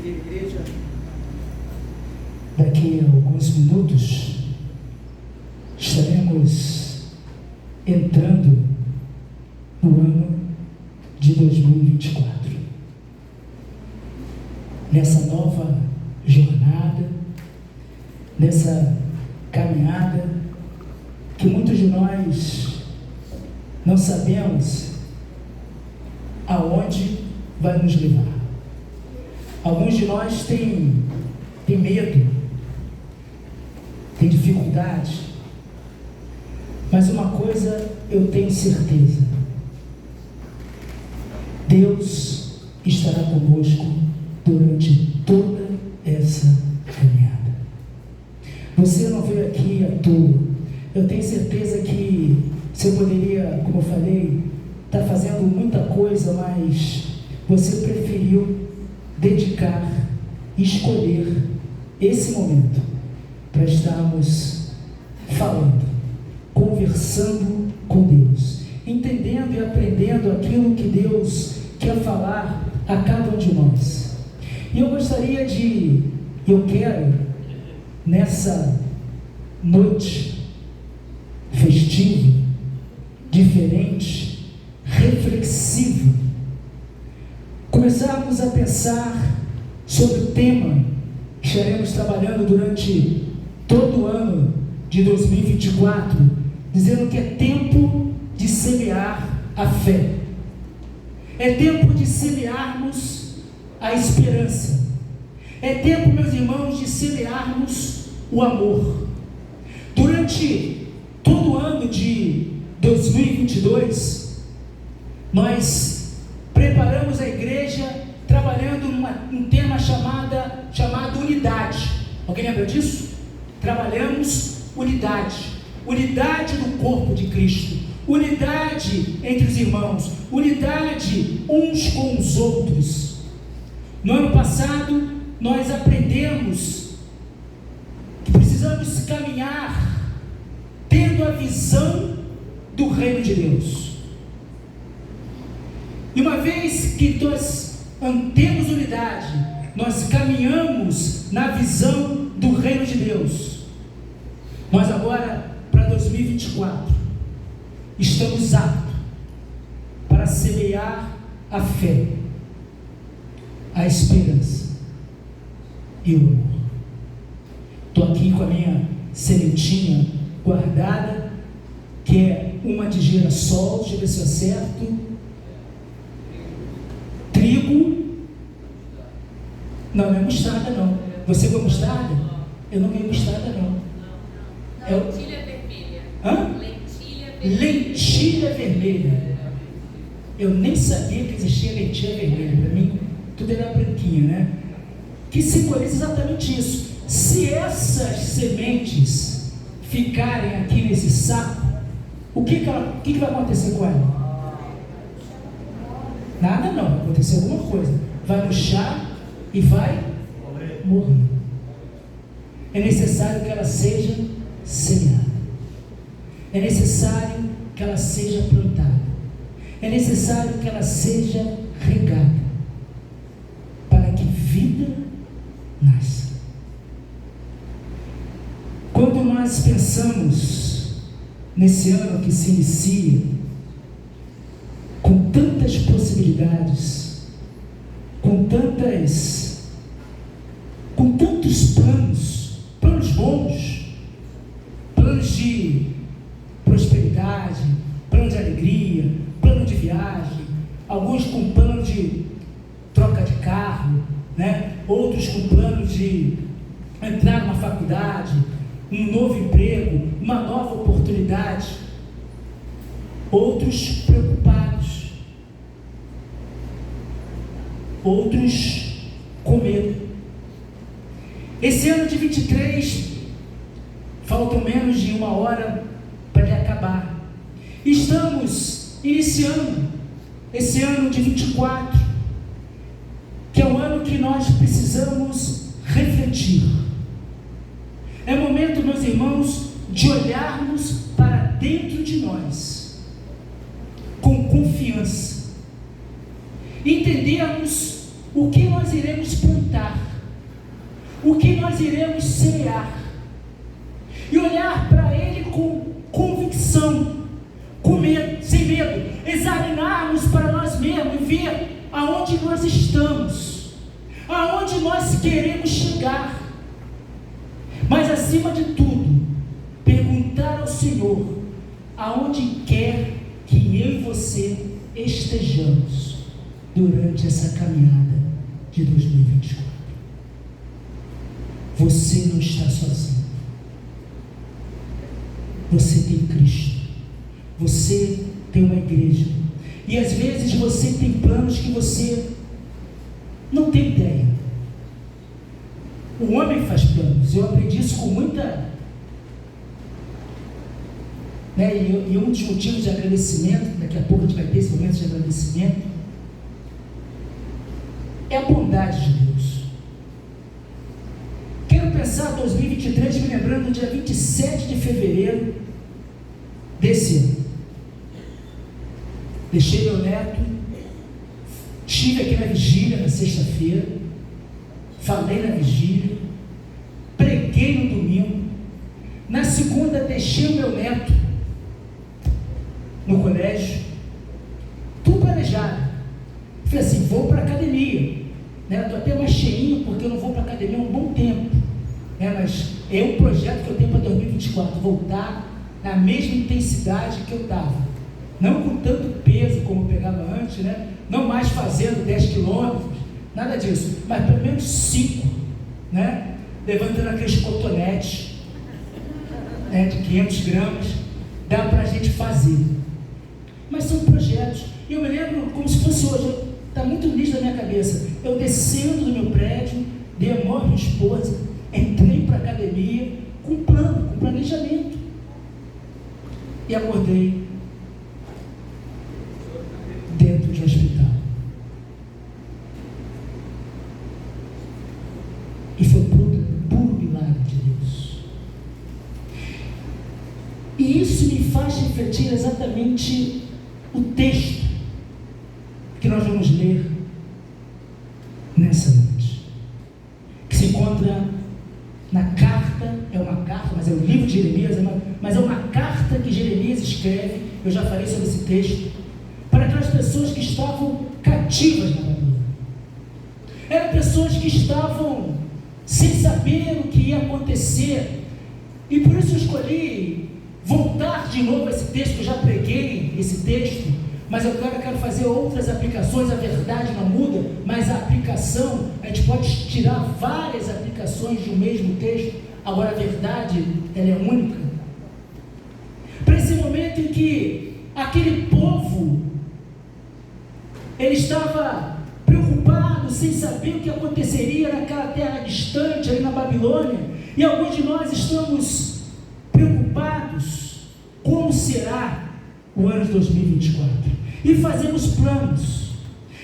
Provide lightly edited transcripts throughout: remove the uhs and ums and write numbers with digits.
Igreja, daqui a alguns minutos estaremos entrando no ano de 2024, nessa nova jornada, nessa caminhada que muitos de nós não sabemos aonde vai nos levar. Alguns de nós têm medo, têm dificuldade, mas uma coisa eu tenho certeza: Deus estará conosco durante toda essa caminhada. Você não veio aqui à toa. Eu tenho certeza que você poderia, como eu falei, estar fazendo muita coisa, mas você preferiu dedicar, escolher esse momento para estarmos falando, conversando com Deus, entendendo e aprendendo aquilo que Deus quer falar a cada um de nós. E eu quero, nessa noite festiva, diferente, reflexiva, começarmos a pensar sobre o tema que estaremos trabalhando durante todo o ano de 2024, dizendo que é tempo de semear a fé, é tempo de semearmos a esperança, é tempo, meus irmãos, de semearmos o amor. Durante todo o ano de 2022, nós preparamos a igreja trabalhando um tema chamado unidade. Alguém lembra disso? Trabalhamos unidade do corpo de Cristo, unidade entre os irmãos, unidade uns com os outros. No ano passado, nós aprendemos que precisamos caminhar tendo a visão do reino de Deus. E uma vez que nós temos unidade, nós caminhamos na visão do reino de Deus. Nós agora, para 2024, estamos aptos para semear a fé, a esperança e o amor. Estou aqui com a minha sementinha guardada, que é uma de girassol, deixa eu ver se eu acerto. Trigo. Não é mostarda não. Você foi mostarda? Eu não ganhei mostarda não. Lentilha vermelha. Hã? Lentilha vermelha. Eu nem sabia que existia lentilha vermelha. Para mim, tudo era branquinho, né? Que simboliza exatamente isso. Se essas sementes ficarem aqui nesse saco, o que vai acontecer com ela? Nada não, vai acontecer alguma coisa. Vai murchar e vai morrer. É necessário que ela seja semeada. É necessário que ela seja plantada. É necessário que ela seja regada, para que vida nasça. Quando nós pensamos nesse ano que se inicia, com tantas possibilidades, com tantos planos bons, planos de prosperidade, plano de alegria, plano de viagem, alguns com plano de troca de carro, né? Outros com plano de entrar numa faculdade, um novo emprego, uma nova oportunidade, outros preocupados, outros com medo. Esse ano de 23, faltam menos de uma hora para ele acabar. Estamos iniciando esse ano de 24, que é o ano que nós precisamos refletir. É meus irmãos, de olharmos para dentro de nós, com confiança, entendermos o que nós iremos plantar, o que nós iremos semear, e olhar para Ele com convicção, com medo, sem medo, examinarmos para nós mesmos e ver aonde nós estamos, aonde nós queremos chegar, mas acima de tudo, perguntar ao Senhor aonde quer que eu e você estejamos durante essa caminhada de 2024. Você não está sozinho. Você tem Cristo. Você tem uma igreja. E às vezes você tem planos que você não tem ideia. O homem faz planos. Eu aprendi isso com muita... E um dos motivos de agradecimento, daqui a pouco a gente vai ter esse momento de agradecimento, é a bondade de Deus. Quero pensar 2023 me lembrando do dia 27 de fevereiro desse ano. Deixei meu neto, estive aqui na vigília na sexta-feira, falei na vigília, preguei no domingo, na segunda deixei o meu neto no colégio, tudo planejado. Falei assim, vou para a academia, estou até mais cheinho porque eu não vou para a academia há um bom tempo, mas é um projeto que eu tenho para 2024, voltar na mesma intensidade que eu estava, não com tanto peso como eu pegava antes, não mais fazendo 10 quilômetros, nada disso, mas pelo menos 5, levantando aqueles cotonetes, de 500 gramas, dá para a gente fazer. Mas são projetos, e eu me lembro como se fosse hoje, está muito nítido na minha cabeça, eu descendo do meu prédio, dei a mão à minha esposa, entrei para a academia, com plano, com planejamento, e acordei dentro de um hospital, e foi puro milagre de Deus, e isso me faz refletir exatamente o texto que nós vamos ler nessa noite, que se encontra na carta, é uma carta, mas é o livro de Jeremias, mas é uma carta que Jeremias escreve, eu já falei sobre esse texto, para aquelas pessoas que estavam cativas na Babilônia. Eram pessoas que estavam sem saber o que ia acontecer, e por isso eu escolhi voltar de novo a esse texto, que eu já preguei esse texto, mas agora eu quero fazer outras aplicações. A verdade não muda, mas a aplicação, a gente pode tirar várias aplicações de um mesmo texto, agora a verdade, ela é única. Para esse momento em que aquele povo, ele estava preocupado, sem saber o que aconteceria naquela terra distante, ali na Babilônia, e alguns de nós estamos preocupados, como será o ano de 2024, e fazemos planos,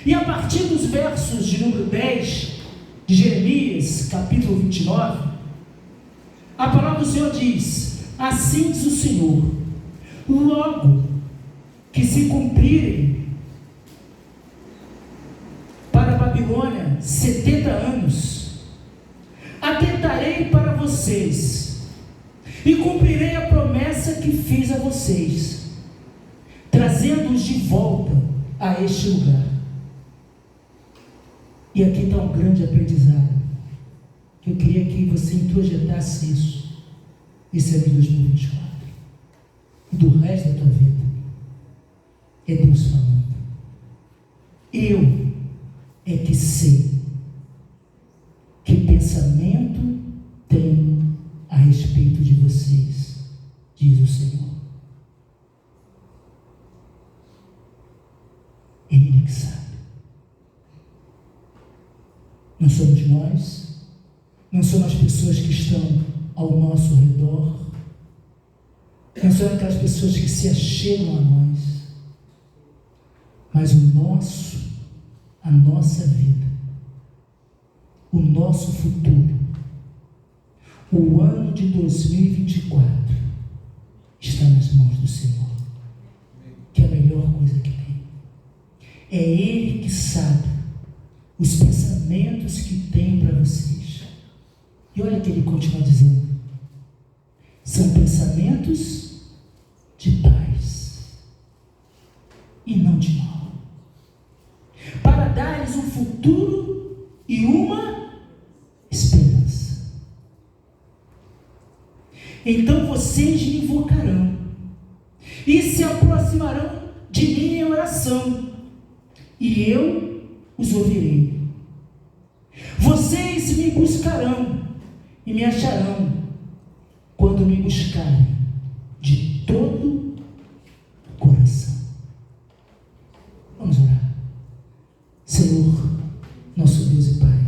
e a partir dos versos de número 10, de Jeremias, capítulo 29, a palavra do Senhor diz, assim diz o Senhor, logo que se cumprirem para a Babilônia 70 anos, atentarei para vocês, e cumprirei a promessa que fiz a vocês, trazendo-os de volta a este lugar. E aqui está um grande aprendizado, que eu queria que você introjetasse isso, esse ano de 2024, e do resto da tua vida, é Deus falando. Eu é que sei que pensamento tenho a respeito de vocês, diz o Senhor. Ele que sabe. Não somos nós, não são as pessoas que estão ao nosso redor, não são aquelas pessoas que se achegam a nós, mas a nossa vida, o nosso futuro, O ano de 2024 está nas mãos do Senhor, que é a melhor coisa que tem. É Ele que sabe os pensamentos que tem para vocês. E olha que Ele continua dizendo: são pensamentos de paz e não de mal, para dar-lhes um futuro e uma esperança. Então vocês me invocarão e se aproximarão de mim em oração, e eu os ouvirei. Vocês me buscarão e me acharão quando me buscarem de todo o coração. Vamos orar. Senhor, nosso Deus e Pai,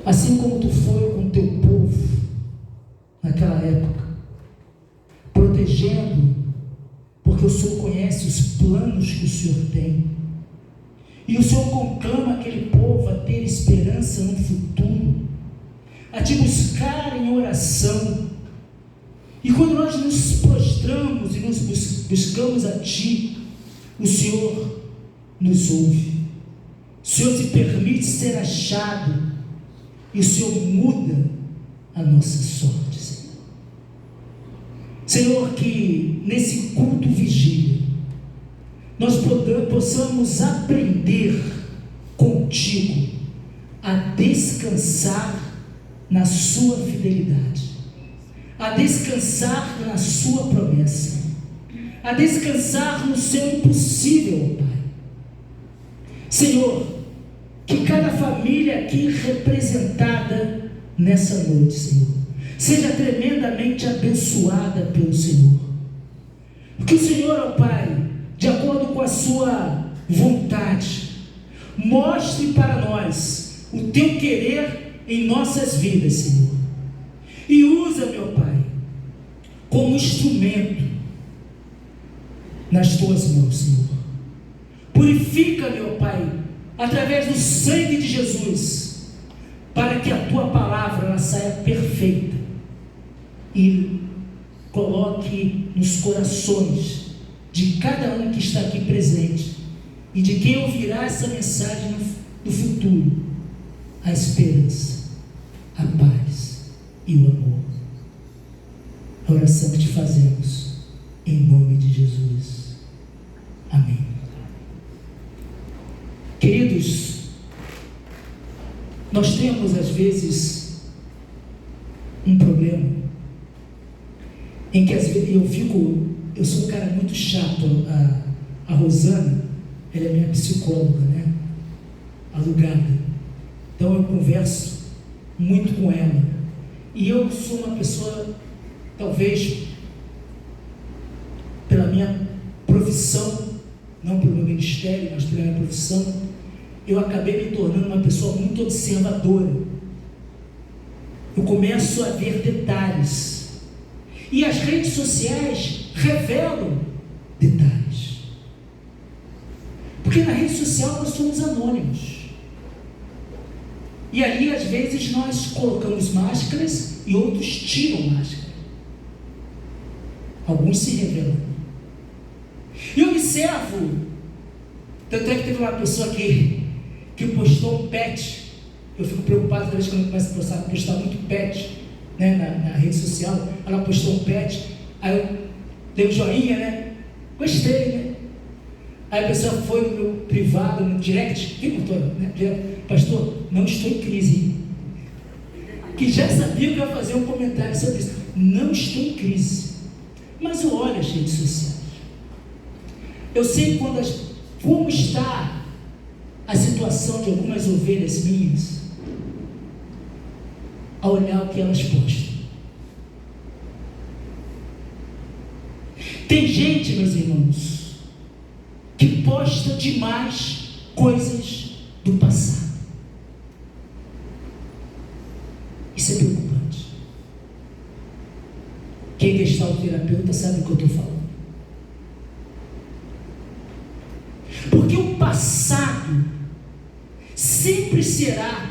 assim como Tu foi com o Teu povo naquela época, protegendo, porque o Senhor conhece os planos que o Senhor tem, e o Senhor conclama aquele povo a ter esperança no futuro, a Te buscar em oração. E quando nós nos prostramos e nos buscamos a Ti, o Senhor nos ouve, o Senhor se permite ser achado, e o Senhor muda a nossa sorte, Senhor. Senhor, que nesse culto vigília nós possamos aprender contigo a descansar na sua fidelidade, a descansar na sua promessa, a descansar no seu impossível, Pai. Senhor, que cada família aqui representada nessa noite, Senhor, seja tremendamente abençoada pelo Senhor. Que o Senhor, ó Pai, de acordo com a sua vontade, mostre para nós o Teu querer em nossas vidas, Senhor. E usa, meu Pai, como instrumento nas Tuas mãos, Senhor. Purifica, meu Pai, através do sangue de Jesus, para que a Tua palavra ela saia perfeita e coloque nos corações de cada um que está aqui presente e de quem ouvirá essa mensagem no futuro a esperança, a paz e o amor. A oração que Te fazemos em nome de Jesus. Amém. Queridos, nós temos às vezes um problema em que às vezes eu sou um cara muito chato. A Rosana, ela é minha psicóloga, né? Alugada. Então eu converso muito com ela. E eu sou uma pessoa, talvez pela minha profissão, não pelo meu ministério, mas pela minha profissão, eu acabei me tornando uma pessoa muito observadora. Eu começo a ver detalhes. E as redes sociais revelam detalhes. Porque na rede social nós somos anônimos. E ali às vezes nós colocamos máscaras e outros tiram máscara. Alguns se revelam. E eu observo, tanto é que teve uma pessoa que postou um pet. Eu fico preocupado toda vez que eu começo a postar muito pet, né, na rede social. Ela postou um pet, aí eu dei um joinha, né? Gostei, né? Aí a pessoa foi no meu privado, no direct, quem botou, né? Pastor, não estou em crise. Que já sabia que eu ia fazer um comentário sobre isso. Não estou em crise. Mas eu olho as redes sociais. Eu sei como está a situação de algumas ovelhas minhas, a olhar o que elas postam. Tem gente, meus irmãos, que posta demais coisas do passado. Isso é preocupante. Quem é gestalterapeuta sabe o que eu estou falando. Porque o passado sempre será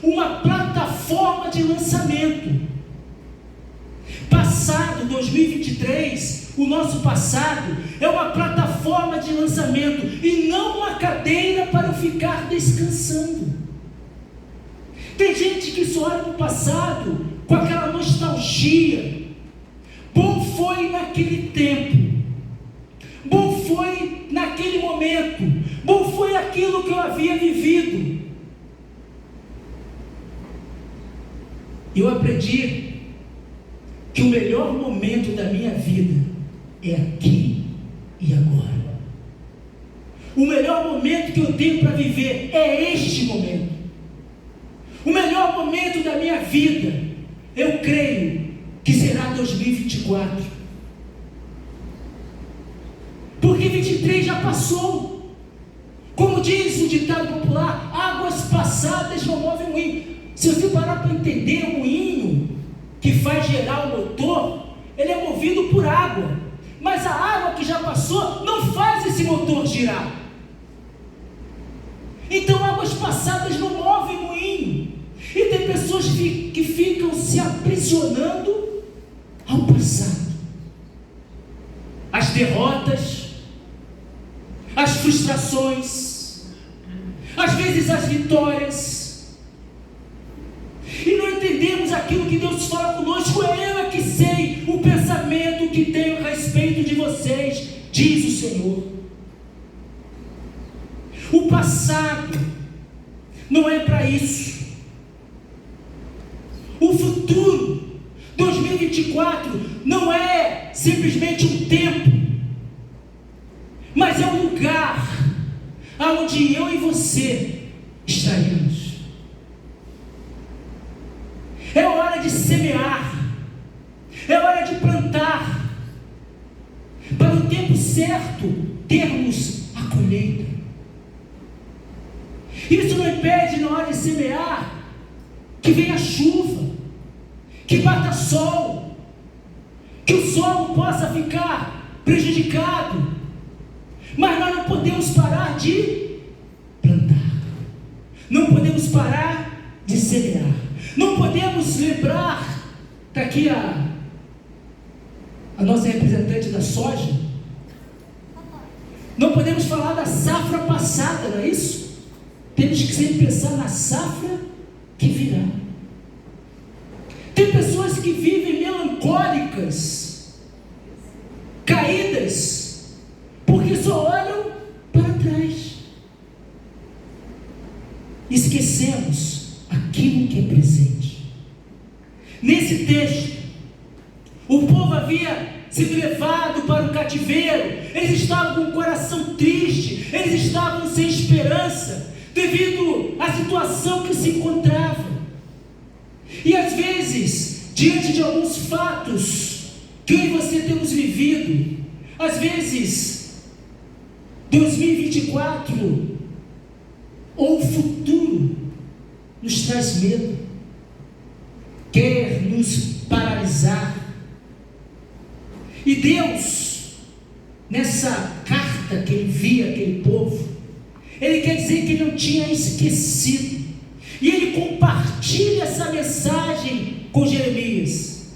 uma plataforma de lançamento. Passado 2023, o nosso passado é uma plataforma de lançamento e não uma cadeira para eu ficar descansando. Tem gente que só olha para o passado com aquela nostalgia. Bom foi naquele tempo, bom foi naquele momento, bom foi aquilo que eu havia vivido. Eu aprendi que o melhor momento da minha vida é aqui e agora. O melhor momento que eu tenho para viver é este momento. O melhor momento da minha vida, eu creio que será 2024. Porque 23 já passou. Como diz o ditado popular, águas passadas não movem moinho. Se você parar para entender, o moinho que faz gerar o motor, ele é movido por água. Mas a água que já passou não faz esse motor girar. Então águas passadas não movem moinho. E tem pessoas que ficam se aprisionando ao passado. As derrotas, as frustrações, às vezes as vitórias. E não entendemos aquilo que Deus fala conosco. Eu é que sei o pensamento que tenho a respeito de vocês, diz o Senhor. O passado não é para isso. O futuro, 2024, não é simplesmente um tempo, mas é um lugar onde eu e você estaremos. É hora de semear, é hora de plantar, para o tempo certo termos a colheita. Isso não impede, na hora de semear, que venha chuva, que bata sol, que o solo possa ficar prejudicado, mas nós não podemos parar de plantar, não podemos parar de semear, não podemos lembrar, está aqui a nossa representante da soja, não podemos falar da safra passada, não é isso? Temos que sempre pensar na safra que virá. Tem pessoas que vivem melancólicas, caídas, porque só olham para trás. Esquecemos aquilo que é presente. Nesse texto, o povo havia sido levado para o cativeiro, eles estavam com o coração triste, eles estavam sem esperança, devido à situação que se encontrava. E às vezes, diante de alguns fatos que eu e você temos vivido, às vezes 2024 ou o futuro nos traz medo, quer nos paralisar. E Deus, nessa carta que ele envia àquele povo, ele quer dizer que ele não tinha esquecido. E ele compartilha essa mensagem com Jeremias.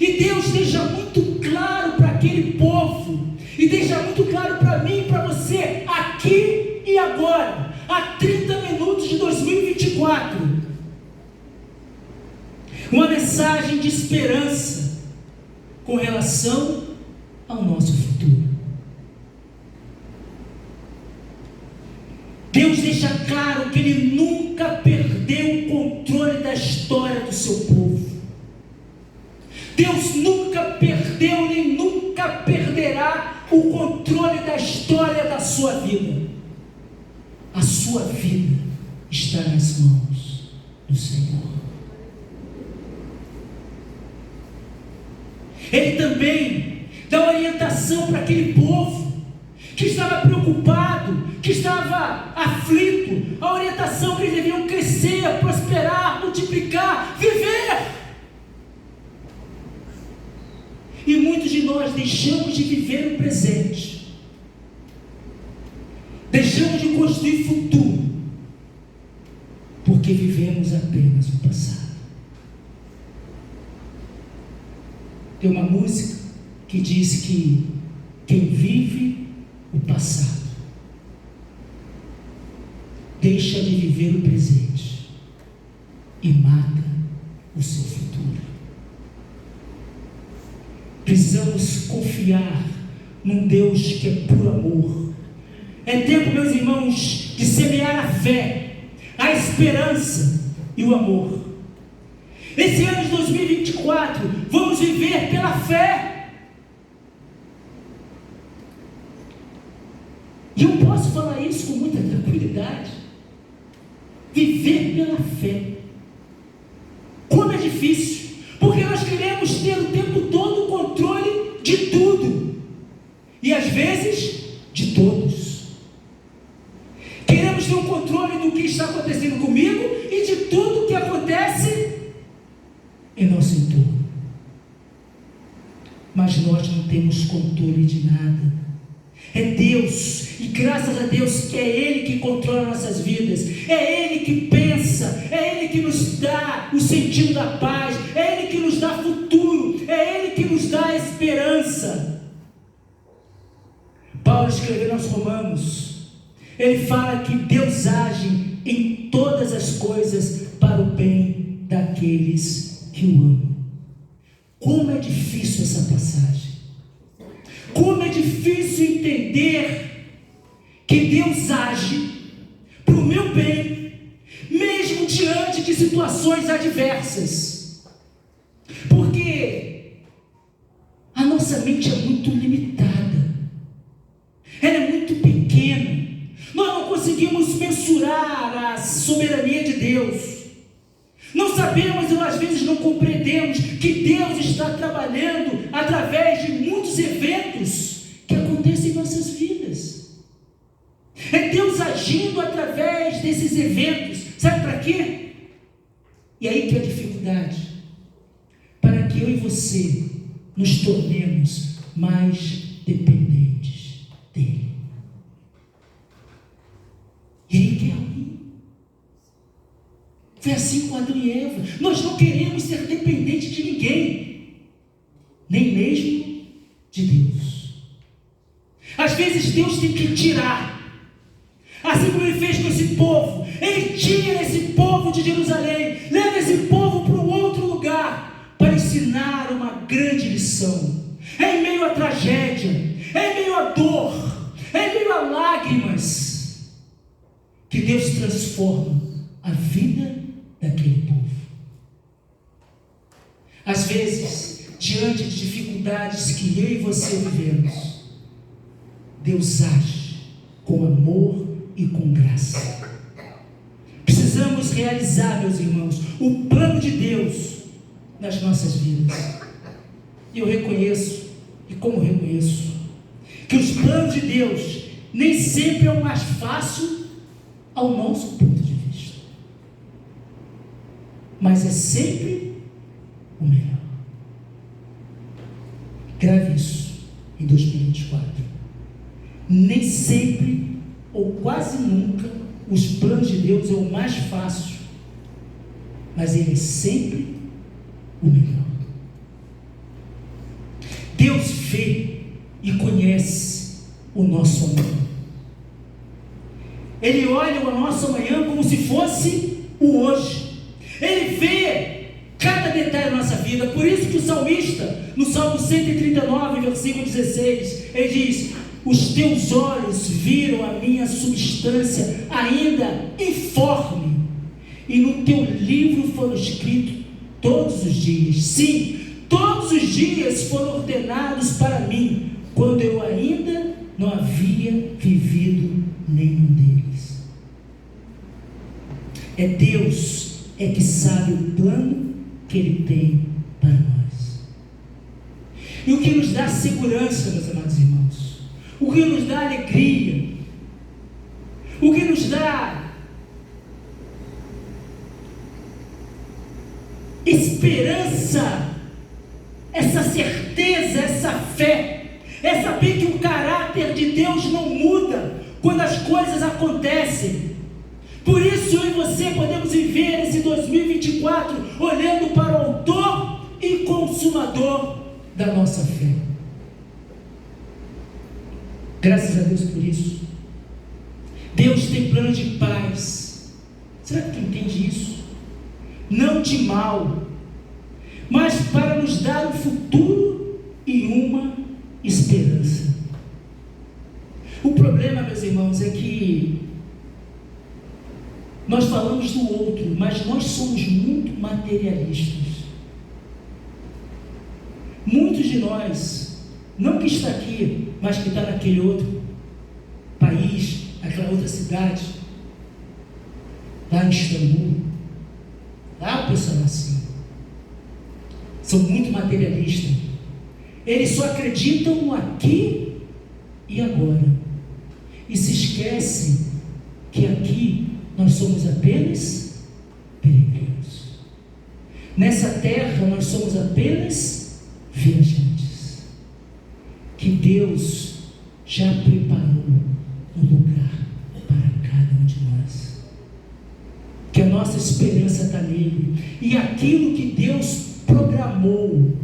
E Deus deixa muito claro para aquele povo, e deixa muito claro para mim e para você, aqui e agora, há 30 minutos de 2024. Uma mensagem de esperança com relação ao nosso futuro. Deus deixa claro que Ele nunca perdeu o controle da história do seu povo. Deus nunca perdeu nem nunca perderá o controle da história da sua vida. A sua vida está nas mãos do Senhor. Ele também dá orientação para aquele povo que estava preocupado, que estava aflito, a orientação que eles deviam crescer, prosperar, multiplicar, viver. E muitos de nós deixamos de viver o presente, deixamos de construir futuro, porque vivemos apenas o passado. Tem uma música que diz que quem vive o passado deixa de viver o presente e mata o seu futuro. Precisamos confiar num Deus que é puro amor. É tempo, meus irmãos, de semear a fé, a esperança e o amor. Esse ano de 2024, vamos viver pela fé. E eu posso falar isso com muita tranquilidade. Viver pela fé. Como é difícil, porque nós queremos ter o tempo todo o controle de tudo, e às vezes de todos. Queremos ter o controle do que está acontecendo comigo e de tudo que acontece em nosso entorno. Mas nós não temos controle de nada. É Deus, e graças a Deus que é Ele que controla nossas vidas, é Ele que pensa, é Ele que nos dá o sentido da paz, é Ele que nos dá futuro, é Ele que nos dá esperança. Paulo escreveu aos Romanos, ele fala que Deus age em todas as coisas para o bem daqueles que o amam. Como é difícil essa passagem. Como é difícil entender que Deus age para o meu bem, mesmo diante de situações adversas. Porque a nossa mente é muito limitada, ela é muito pequena. Nós não conseguimos mensurar a soberania de Deus. Não sabemos ou às vezes não compreendemos que Deus está trabalhando através de muitos eventos que acontecem em nossas vidas. É Deus agindo através desses eventos. Sabe para quê? E aí que é a dificuldade. Para que eu e você nos tornemos mais dependentes dEle. E aí que é ruim. Foi assim com Adão e Eva. Nós não queremos ser dependentes de ninguém, nem mesmo de Deus. Às vezes Deus tem que tirar, assim como Ele fez com esse povo. Ele tira esse povo de Jerusalém, leva esse povo para um outro lugar, para ensinar uma grande lição. É em meio à tragédia, é em meio à dor, é em meio a lágrimas, que Deus transforma a vida daquele povo. Às vezes, diante de dificuldades que eu e você vivemos, Deus age com amor e com graça. Precisamos realizar, meus irmãos, o plano de Deus nas nossas vidas. E eu reconheço, e como reconheço, que os planos de Deus nem sempre é o mais fácil ao nosso ponto de vista, mas é sempre o melhor. Grave isso em 2024. Nem sempre, ou quase nunca, os planos de Deus é o mais fácil, mas ele é sempre o melhor. Deus vê e conhece o nosso amanhã. Ele olha o nosso amanhã como se fosse o hoje. Ele vê cada detalhe da nossa vida. Por isso que o salmista, no Salmo 139, versículo 16, ele diz: os teus olhos viram a minha substância ainda informe, e no teu livro foram escritos todos os dias. Sim, todos os dias foram ordenados para mim, quando eu ainda não havia vivido nenhum deles. É Deus é que sabe o plano que Ele tem para nós. E o que nos dá segurança, meus amados irmãos, o que nos dá alegria, o que nos dá esperança, essa certeza, essa fé, é saber que o caráter de Deus não muda quando as coisas acontecem. Por isso eu e você podemos viver esse 2024 olhando para o autor e consumador da nossa fé. Graças a Deus por isso. Deus tem plano de paz. Será que tu entende isso? Não de mal, mas para nos dar um futuro e uma esperança. O problema, meus irmãos, é que nós falamos do outro, mas nós somos muito materialistas. Muitos de nós, não que está aqui, mas que está naquele outro país, aquela outra cidade, lá em Istambul, lá o pessoal assim, são muito materialistas. Eles só acreditam no aqui e agora, e se esquecem que aqui nós somos apenas peregrinos. Nessa terra nós somos apenas viajantes, que Deus já preparou um lugar para cada um de nós, que a nossa esperança está nele, e aquilo que Deus programou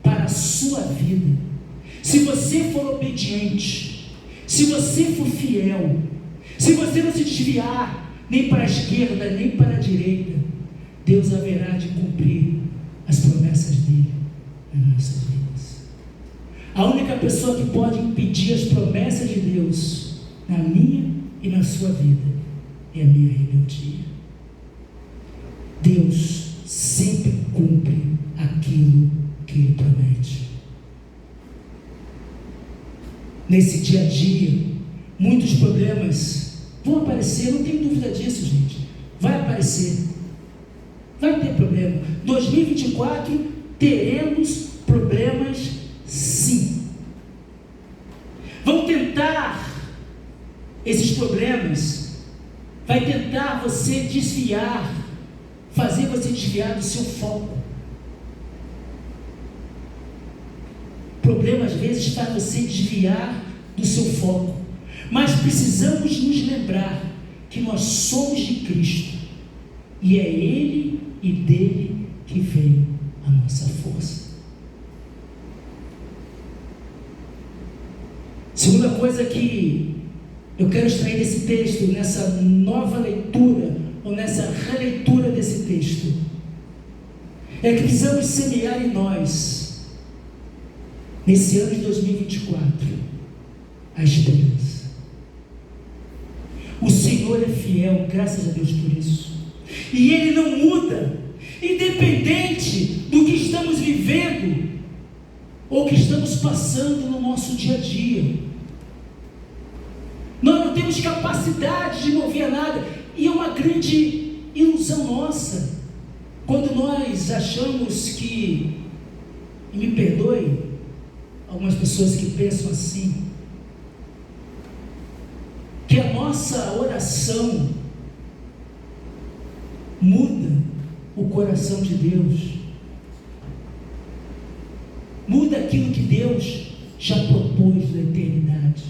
para a sua vida, se você for obediente, se você for fiel, se você não se desviar nem para a esquerda nem para a direita, Deus haverá de cumprir as promessas dele nas nossas vidas. A única pessoa que pode impedir as promessas de Deus na minha e na sua vida é a minha rebeldia. Deus sempre cumpre aquilo que Ele promete. Nesse dia a dia, muitos problemas vão aparecer, não tenho dúvida disso, gente. Vai aparecer, vai ter problema. 2024 teremos problemas, sim. Vão tentar esses problemas, vai tentar você desviar, fazer você desviar do seu foco. O problema às vezes faz você desviar do seu foco, mas precisamos nos lembrar que nós somos de Cristo, e é Ele e dele que vem a nossa força. Segunda coisa que eu quero extrair desse texto, nessa nova leitura, ou nessa releitura desse texto, é que precisamos semear em nós, nesse ano de 2024, a esperança. O Senhor é fiel, graças a Deus por isso, e Ele não muda, independente do que estamos vivendo, ou que estamos passando no nosso dia a dia. Nós não temos capacidade de mover nada, e é uma grande ilusão nossa, quando nós achamos que, e me perdoe, algumas pessoas que pensam assim, que a nossa oração muda o coração de Deus, muda aquilo que Deus já propôs na eternidade.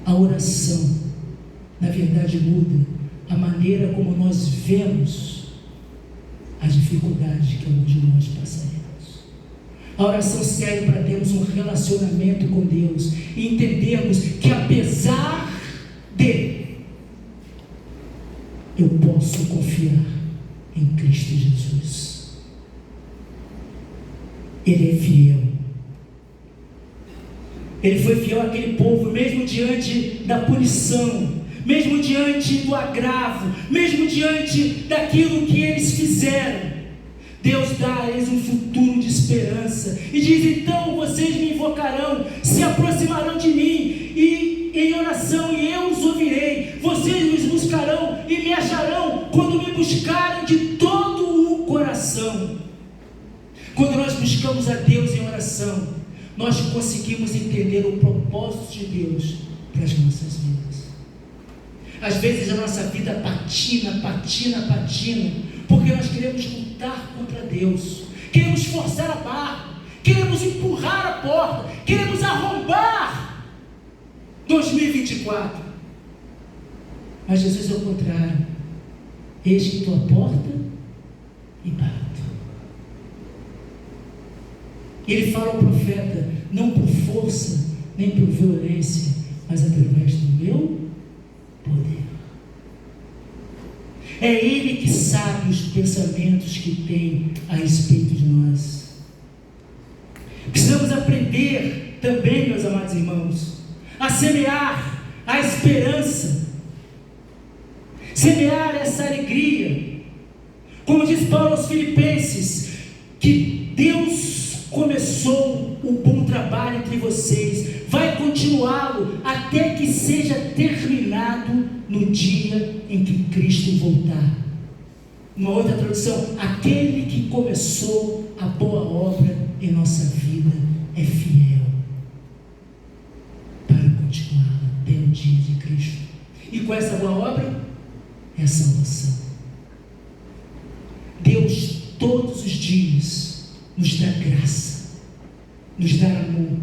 A oração, na verdade, muda a maneira como nós vemos as dificuldades que alguns de nós passaremos. A oração serve para termos um relacionamento com Deus e entendermos que, apesar de, eu posso confiar em Cristo Jesus. Ele é fiel. Ele foi fiel àquele povo, mesmo diante da punição, mesmo diante do agravo, mesmo diante daquilo que eles fizeram. Deus dá a eles um futuro de esperança e diz: então vocês me invocarão, se aproximarão de mim e em oração, e eu os ouvirei. Vocês me buscarão e me acharão quando me buscarem de todo o coração. Quando nós buscamos a Deus em oração, nós conseguimos entender o propósito de Deus para as nossas vidas. Às vezes a nossa vida patina, porque nós queremos lutar contra Deus, queremos forçar a barra, queremos empurrar a porta, queremos arrombar 2024. Mas Jesus é o contrário. Eis que tua porta e bato. Ele fala ao profeta: não por força, nem por violência, mas através do meu poder. É Ele que sabe os pensamentos que tem a respeito de nós. Precisamos aprender também, meus amados irmãos, a semear a esperança, semear essa alegria. Como diz Paulo aos Filipenses, que Deus começou um bom trabalho entre vocês, vai continuá-lo até que seja terminado no dia em que Cristo voltar. Uma outra tradução: aquele que começou a boa obra em nossa vida é fiel para continuá-la até o dia de Cristo. E com essa boa obra é a salvação. Deus todos os dias nos dá graça, nos dá amor,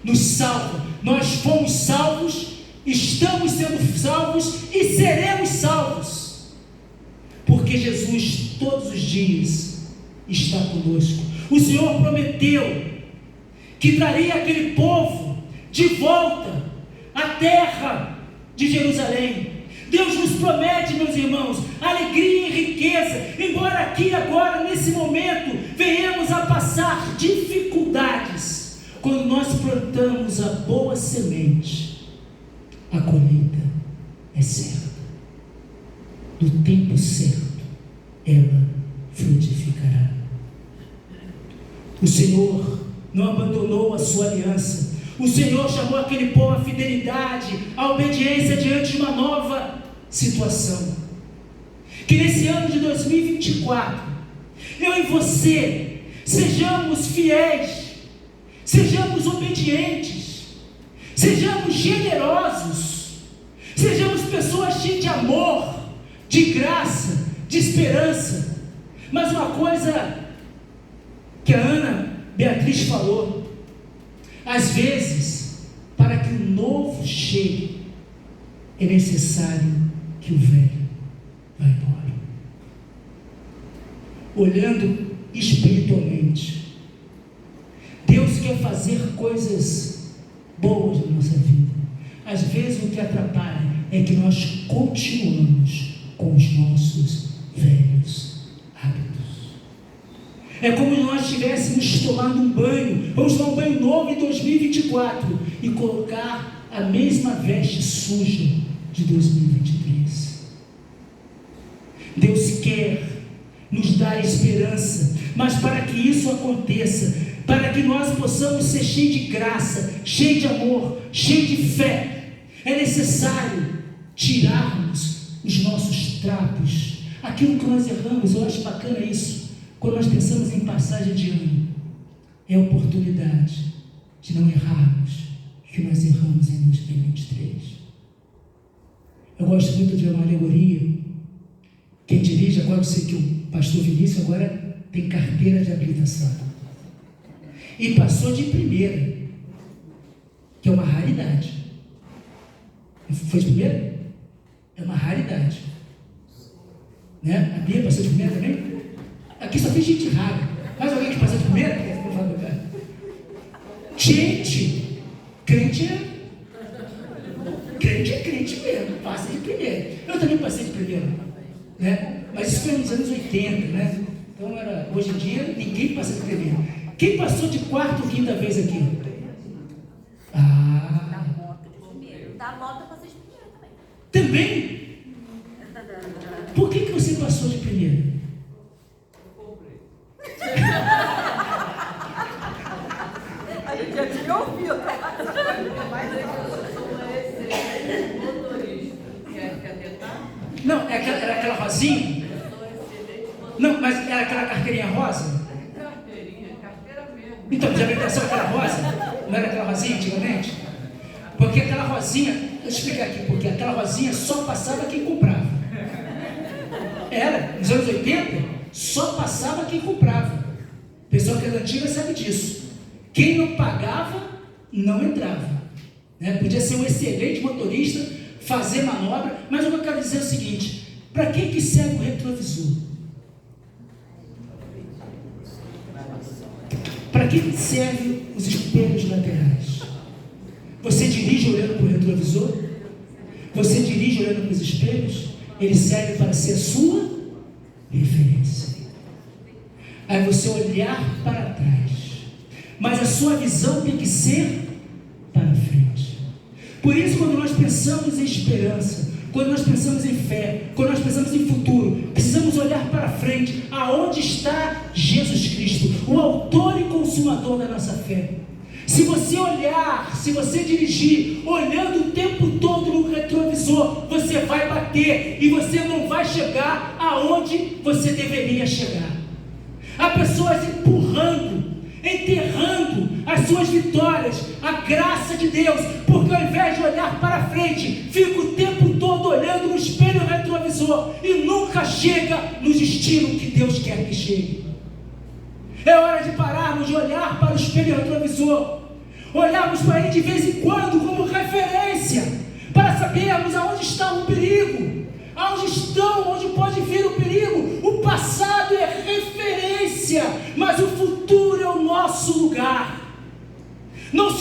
nos salva. Nós fomos salvos, estamos sendo salvos e seremos salvos, porque Jesus todos os dias está conosco. O Senhor prometeu que traria aquele povo de volta à terra de Jerusalém. Deus nos promete, meus irmãos, alegria e riqueza, embora aqui agora, nesse momento, venhamos a passar dificuldades. Quando nós plantamos a boa semente, a colheita é certa. No tempo certo, ela frutificará. O Senhor não abandonou a sua aliança. O Senhor chamou aquele povo à fidelidade, à obediência diante de uma nova situação. Que nesse ano de 2024, eu e você sejamos fiéis, sejamos obedientes, sejamos generosos, sejamos pessoas cheias de amor, de graça, de esperança. Mas uma coisa que a Ana Beatriz falou: às vezes, para que o novo chegue, é necessário que o velho vá embora. Olhando espiritualmente, Deus quer fazer coisas boas na nossa vida. Às vezes o que atrapalha é que nós continuamos com os nossos velhos hábitos. É como se nós estivéssemos tomando um banho. Vamos tomar um banho novo em 2024 e colocar a mesma veste suja de 2023. Deus quer nos dar esperança, mas para que isso aconteça, para que nós possamos ser cheios de graça, cheios de amor, cheios de fé, é necessário tirarmos os nossos trapos, aquilo que nós erramos. Eu acho bacana isso. Quando nós pensamos em passagem de ano, é a oportunidade de não errarmos que nós erramos em 2023. Eu gosto muito de uma alegoria. Quem dirige, agora eu sei que o pastor Vinícius agora tem carteira de habilitação e passou de primeira, que é uma raridade. Foi de primeira? É uma raridade, né? A Bia passou de primeira também? Aqui só tem gente rara. Mais alguém que passou de primeira? Gente, crente é crente mesmo, passa de primeira. Eu também passei de primeira, né? Mas isso foi nos anos 80, né? Então hoje em dia ninguém passa de primeira. Quem passou de quarta ou quinta vez aqui? Da moto eu passei de primeira também. Também? Por que você passou de primeira? A gente já tinha ouvido. Não, era aquela rosinha? Não, mas era aquela carteirinha rosa? Carteira mesmo. Então, de habilitação aquela rosa? Não era aquela rosinha antigamente? Porque aquela rosinha, deixa eu explicar aqui, porque aquela rosinha só passava quem comprava. Era, nos anos 80, só passava quem comprava. O pessoal que é da antiga sabe disso. Quem não pagava, não entrava, né? Podia ser um excelente motorista, fazer manobra, mas o que eu quero dizer é o seguinte: para que serve o retrovisor? Para que servem os espelhos laterais? Você dirige olhando para o retrovisor? Você dirige olhando para os espelhos? Ele serve para ser a sua referência. Aí você olhar para trás, mas a sua visão tem que ser para frente. Por isso, quando nós pensamos em esperança, quando nós pensamos em fé, quando nós pensamos em futuro, precisamos olhar para frente, aonde está Jesus Cristo, o autor e consumador da nossa fé. Se você olhar, se você dirigir, olhando o tempo todo no retrovisor, você vai bater e você não vai chegar aonde você deveria chegar. Há pessoas empurrando, enterrando as suas vitórias, a graça de Deus, porque ao invés de olhar para frente, fica o tempo todo olhando no espelho retrovisor e nunca chega no destino que Deus quer que chegue. É hora de pararmos de olhar para o espelho retrovisor, olharmos para ele de vez em quando como referência, para sabermos aonde está o perigo, onde pode vir o perigo. O passado é referência, mas o futuro é o nosso lugar. Não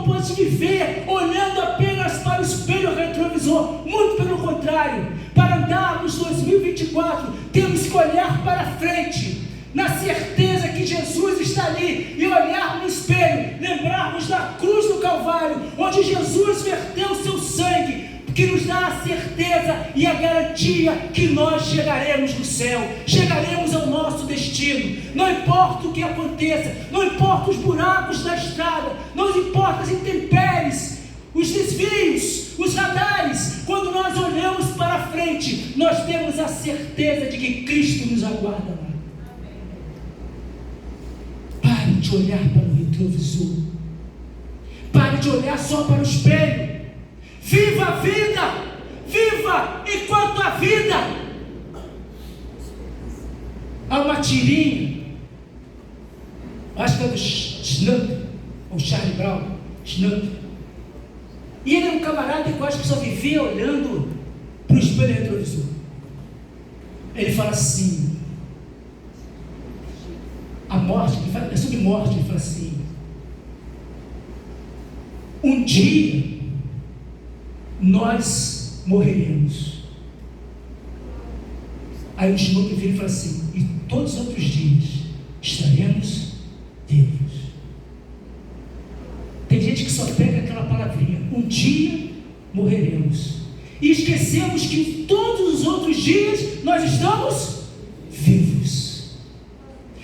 pode viver olhando apenas para o espelho retrovisor, muito pelo contrário. Para andarmos 2024, temos que olhar para frente, na certeza que Jesus está ali, e olhar no espelho, lembrarmos da cruz do Calvário, onde Jesus verteu o seu sangue, que nos dá a certeza e a garantia que nós chegaremos no céu, chegaremos ao nosso destino. Não importa o que aconteça, não importa os buracos da estrada, não importa as intempéries, os desvios, os radares. Quando nós olhamos para frente, nós temos a certeza de que Cristo nos aguarda lá. Pare de olhar para o retrovisor, pare de olhar só para o espelho. Viva a vida, viva enquanto a vida. Há uma tirinha, acho que é do Snoop, ou Charlie Brown, Snoop. E ele é um camarada que eu acho que só vivia olhando para o espelho retrovisor. Ele fala assim, a morte, ele fala, é sobre morte, ele fala assim, um dia nós morreremos. Aí o Snoop vira e fala assim, e todos os outros dias estaremos vivos. Tem gente que só pega aquela palavrinha, um dia morreremos, e esquecemos que todos os outros dias nós estamos vivos.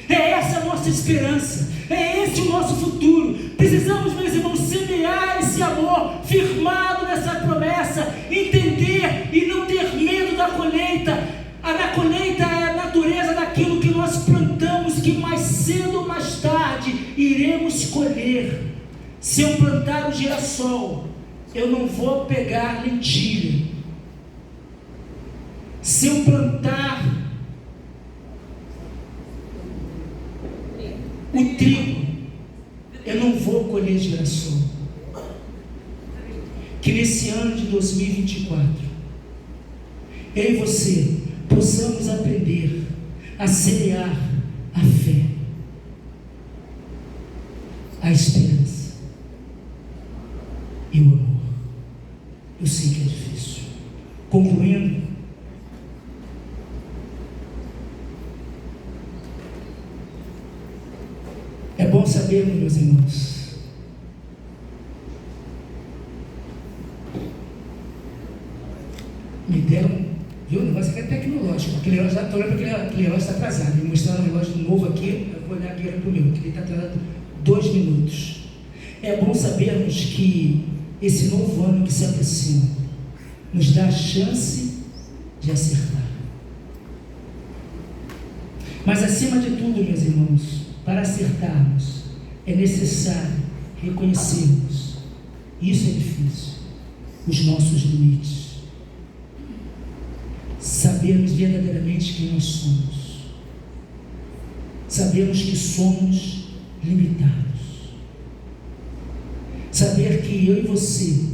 É essa a nossa esperança, é esse o nosso futuro. Precisamos, meus irmãos, semear esse amor, firmado nessa promessa, entender e não ter medo da colheita. A colheita é a natureza daquilo que nós plantamos, que mais cedo ou mais tarde iremos colher. Se eu plantar o girassol, eu não vou pegar lentilha. Se eu plantar o trigo, eu não vou colher girassol. Que nesse ano de 2024, eu e você possamos aprender a semear a fé, a esperança e o amor. Eu sei que é difícil. Concluindo, é bom sabermos, meus irmãos, me deram, viu, o negócio aqui é tecnológico, aquele relógio, estou olhando para aquele relógio está atrasado, me mostraram um relógio novo aqui, eu vou olhar aqui para o meu, que ele está atrasado 2 minutos. É bom sabermos que esse novo ano que se aproxima nos dá a chance de acertar. Mas acima de tudo, meus irmãos, para acertarmos, é necessário reconhecermos, isso é difícil, os nossos limites. Sabermos verdadeiramente quem nós somos. Sabermos que somos limitados. Saber que eu e você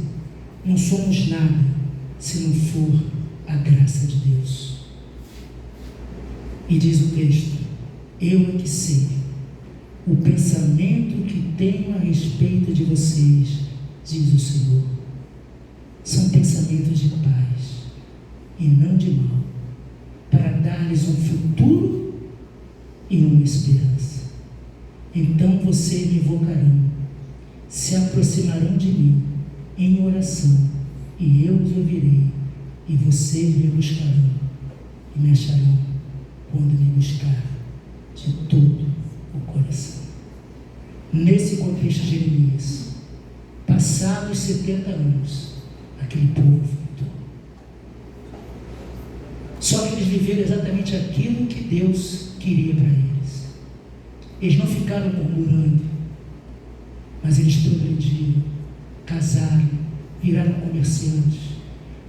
não somos nada se não for a graça de Deus. E diz o texto, eu é que sei o pensamento que tenho a respeito de vocês, diz o Senhor, são pensamentos de paz e não de mal, para dar-lhes um futuro e uma esperança. Então vocês me invocarão, se aproximarão de mim em oração, e eu os ouvirei, e vocês me buscarão, e me acharão quando me buscar de todo o coração. Nesse contexto de Jeremias, passados 70 anos, aquele povo voltou. Só que eles viveram exatamente aquilo que Deus queria para eles. Eles não ficaram murmurando, mas eles progrediram, casaram, viraram comerciantes.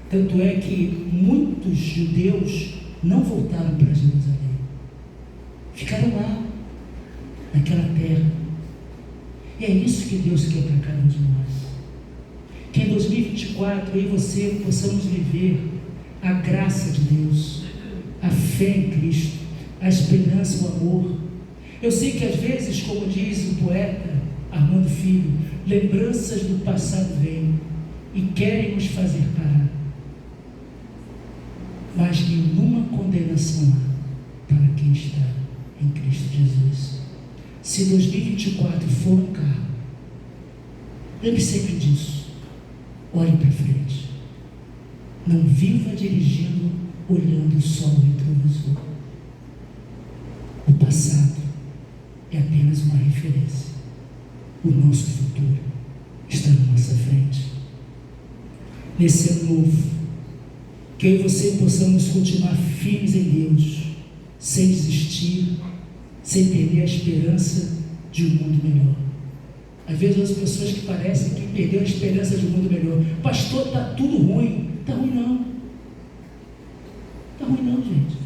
Tanto é que muitos judeus não voltaram para Jerusalém. Ficaram lá, naquela terra. E é isso que Deus quer para cada um de nós. Que em 2024 eu e você possamos viver a graça de Deus, a fé em Cristo, a esperança, o amor. Eu sei que às vezes, como diz o poeta Armando Filho, lembranças do passado vêm e querem nos fazer parar. Mas nenhuma condenação há para quem está em Cristo Jesus. Se 2024 for um carro, lembre sempre disso. Olhe para frente. Não viva dirigindo, olhando só o retrovisor. O passado é apenas uma referência. O nosso futuro está na nossa frente. Nesse ano novo, que eu e você possamos continuar firmes em Deus, sem desistir, sem perder a esperança de um mundo melhor. Às vezes as pessoas que parecem que perderam a esperança de um mundo melhor. Pastor, está tudo ruim. Está ruim não. Está ruim não, gente.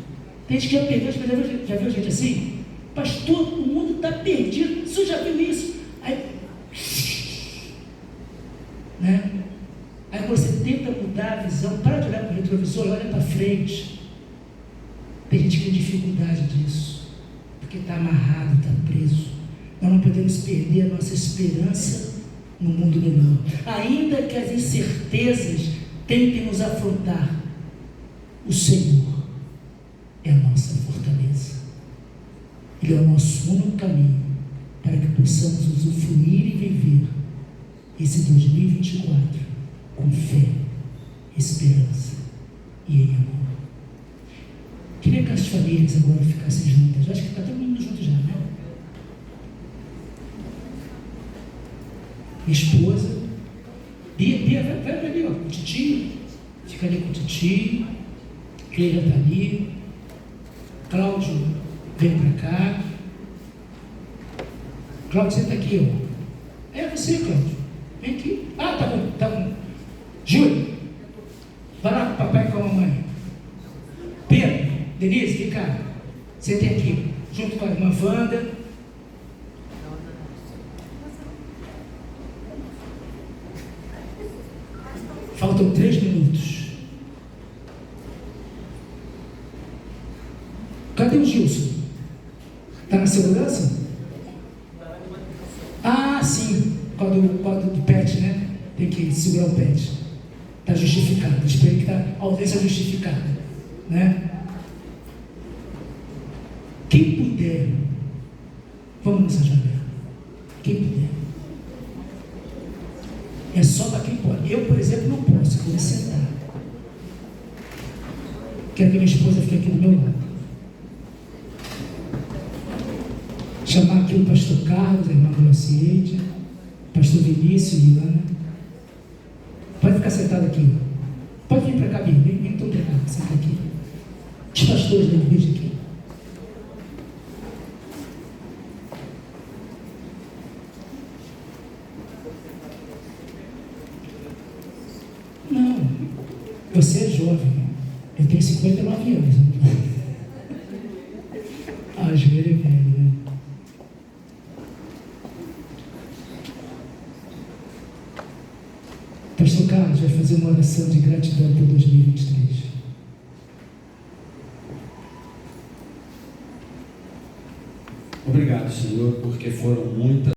Tem gente que já perdeu a esperança. Já viu gente assim? Pastor, o mundo está perdido. Você já viu isso? Aí, né? Aí você tenta mudar a visão, para de olhar para o retrovisor e olha para frente. Tem gente que tem dificuldade disso, porque está amarrado, está preso. Nós não podemos perder a nossa esperança no mundo melhor. Ainda que as incertezas tentem nos afrontar, o Senhor é a nossa fortaleza. Ele é o nosso único caminho para que possamos usufruir e viver esse 2024 com fé, esperança e em amor. Queria que as famílias agora ficassem juntas. Acho que está todo mundo junto já, né? Minha esposa, Bia, vai para ali, ó, com o titio, fica ali com o titio, Cleira está ali, Cláudio vem para cá, Cláudio senta aqui, ó. É você, Cláudio, vem aqui. Ah, tá bom, tá bom. Júlio, vai lá com o papai e com a mamãe. Pedro, Denise, vem cá, sentem aqui, junto com a irmã Wanda. Faltam 3 minutos. Cadê o Gilson? Está na segurança? Ah, sim. Quadro do pet, né? Tem que segurar o pet. Está justificado. Espero que está a ausência justificada. Né? Quem puder, vamos nessa janela. Quem puder. É só para quem pode. Eu, por exemplo, não posso, vou me sentar. Quero que minha esposa fique aqui do meu lado. Chamar aqui o pastor Carlos, a irmã Glacieide, pastor Vinícius e Ana. Pode ficar sentado aqui. Pode vir para cá, Bia. Vem todo para cá, senta aqui. Os pastores da igreja aqui. Não, você é jovem. Eu tenho 59 anos. Ah, joelho é velho, né? Pastor Carlos vai fazer uma oração de gratidão por 2023. Obrigado, Senhor, porque foram muitas